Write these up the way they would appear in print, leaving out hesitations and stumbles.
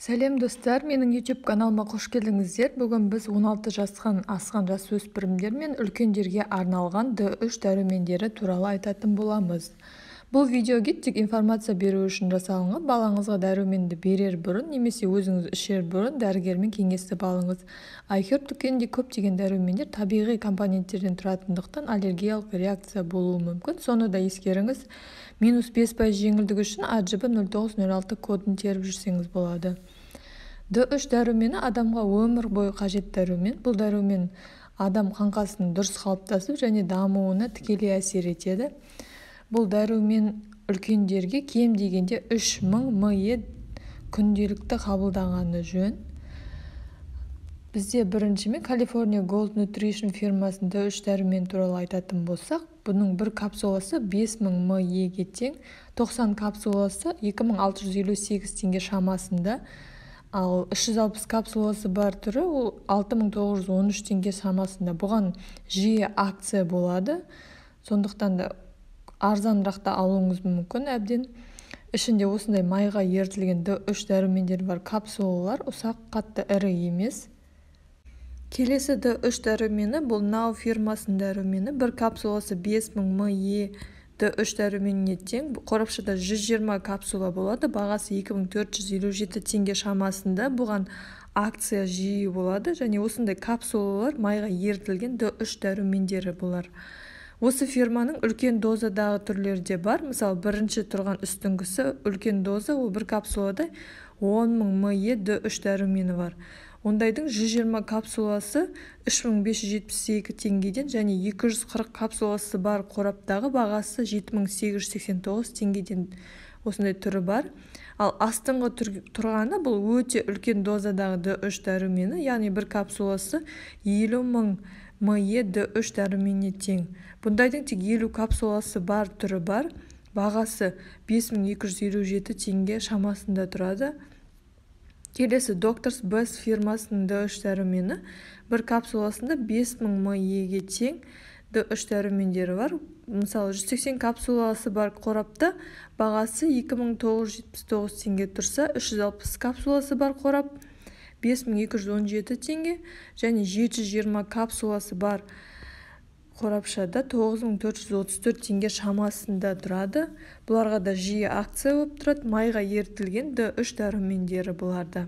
Сәлем достар, менің YouTube каналыма қош келдіңіздер. Бүгін біз 16 жастан асқан жасөспірімдер мен үлкендерге арналған D3 дәрумендері туралы айтатын боламыз. Бұл видеоға тек информация беру үшін жасалынған. Балаңызға дәруменді берер бұрын немесе өзіңіз ішер бұрын дәрігермен кеңесіп алыңыз. iHerb дүкенінде көптеген дәрумендер табиғи компоненттерден тұратындықтан аллергиялық реакция болуы мүмкін. Соны да ескеріңіз. -5% жеңілдік үшін AJB 0906 кодын теріп жүрсеңіз болады. D3 дәрумені адамға өмір бойы қажет дәрумен. Бұл дәрумен адам қаңқасының дұрыс қалыптасып және дамуына тікелей әсер етеді. Бұл дәрумен үлкендерге кем дегенде 3000 мг күнделікті қабылдағаны жөн. Бізде біріншімен California Gold Nutrition фирмасының D3 дәрумен туралы айтатын болсақ, бұның бір капсуласы 5000 мг тең, 90 капсуласы 2658 теңге шамасында, ал 360 капсуласы бар түрі ол 6913 теңге шамасында. Бұған жиі акция болады, сондықтан да арзанырақта алуыңыз мүмкін әбден. Ішінде осындай майға ертілген D3 дәрумендер бар. Капсулалар ұсақ, қатты, ірі емес. Келесі D3 дәрумені бұл Now фирмасының дәрумені. Бір капсуласы 5000 мг D3 дәруменіне тең. Қорапшада 120 капсула болады. Бағасы 2457 теңге шамасында. Бұған акция жиі болады және осындай капсулалар майға ертілген D3 дәрумендері болар. Осы фирманың үлкен дозадағы түрлері де бар. Мысалы, бірінші тұрған үстіңгісі үлкен доза, ол бір капсулада 10000 мг D3 дәрумені бар. Ондайдың 120 капсуласы 3572 теңгеден және 240 капсуласы бар қораптағы бағасы 7889 теңгеден осындай түрі бар. Ал астыңғы тұрғаны бұл өте үлкен дозадағы D3 дәрумені, яғни бір капсуласы 50000 мг D3 дәруменіне тең. Бұндайдың тек 50 капсуласы бар түрі бар. Бағасы 5257 теңге шамасында тұрады. Келесі Doctor's Best фирмасының D3 дәрумені. Бір капсуласында 5000 мг тең D3 дәрумендері бар. Мысалы, 180 капсуласы бар қорапта бағасы 2979 теңге тұрса, 360 капсуласы бар қорап 5217 теңге және 720 капсуласы бар қорапшада 9434 теңге шамасында тұрады. Бұларға да жиі акция болып тұрады. Майға ертілген D3 дәрумендері бұларда.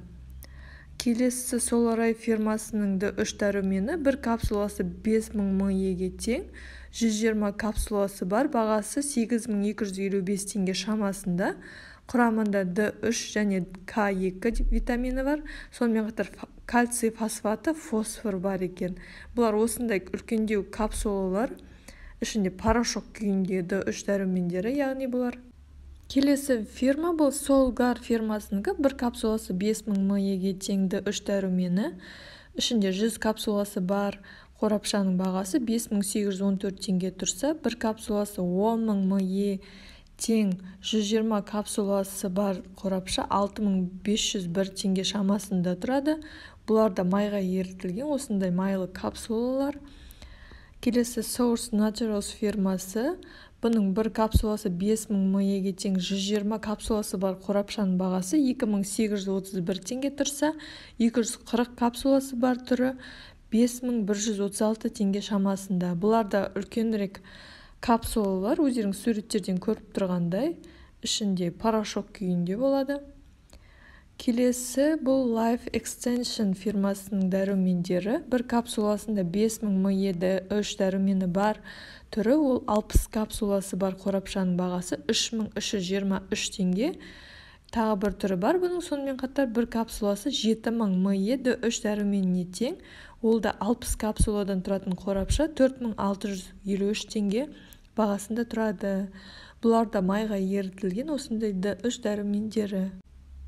Келесі Solaray фирмасының D3 дәрумені. Бір капсуласы 5000 мг тең, 120 капсуласы бар. Бағасы 8255 теңге шамасында. Құрамында D3 және K2 витамині бар. Сонымен қатар кальций фосфаты, фосфор бар екен. Бұлар осындай үлкендеу капсулалар, ішінде порошок күйінде D3 дәрумендері, яғни бұлар. Келесі фирма бұл Solgar фирмасының. Бір капсуласы 5000 мг тең D3 дәрумені. Ішінде 100 капсуласы бар. Қорапшаның бағасы 5814 теңге тұрса, бір капсуласы 10000 мг тең, 120 капсуласы бар қорапша 6501 теңге шамасында тұрады. Бұларда майға ертілген осындай майлы капсулалар. Келесі Source Naturals фирмасы. Бұның бір капсуласы 5000 мг тең, 120 капсуласы бар қорапшаның бағасы 2831 теңге тұрса, 240 капсуласы бар түрі 5136 теңге шамасында. Бұларда үлкенірек капсулалар, өздеріңіз суреттерден көріп тұрғандай, ішінде порошок күйінде болады. Келесі бұл Life Extension фирмасының дәрумендері. Бір капсуласында 5000 мг D3 дәрумені бар түрі, ол 60 капсуласы бар қорапшаның бағасы 3323 теңге. Тағы бір түрі бар бұның, сонымен қатар бір капсуласы 7000 мг D3 дәруменіне тең. Ол да 60 капсуладан тұратын қорапша 4653 теңге бағасында тұрады. Бұларда майға ертілген осындай D3 дәрумендері.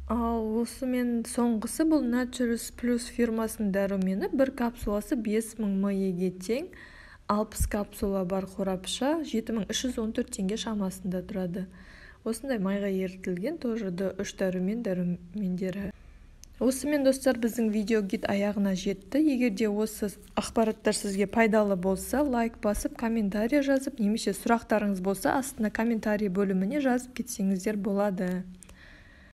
Ал осымен соңғысы бұл Naturals Plus фирмасының дәрумені. Бір капсуласы 5000 мг тең, 60 капсула бар қорапша 7314 теңге шамасында тұрады. Осындай майға ертілген тоже D3 дәрумендері. Осымен достар, біздің видео аяғына жетті. Егер де осы ақпараттар сізге пайдалы болса, лайк басып, комментарий жазып, немесе сұрақтарыңыз болса, астына комментарий бөліміне жазып кетсеңіздер болады.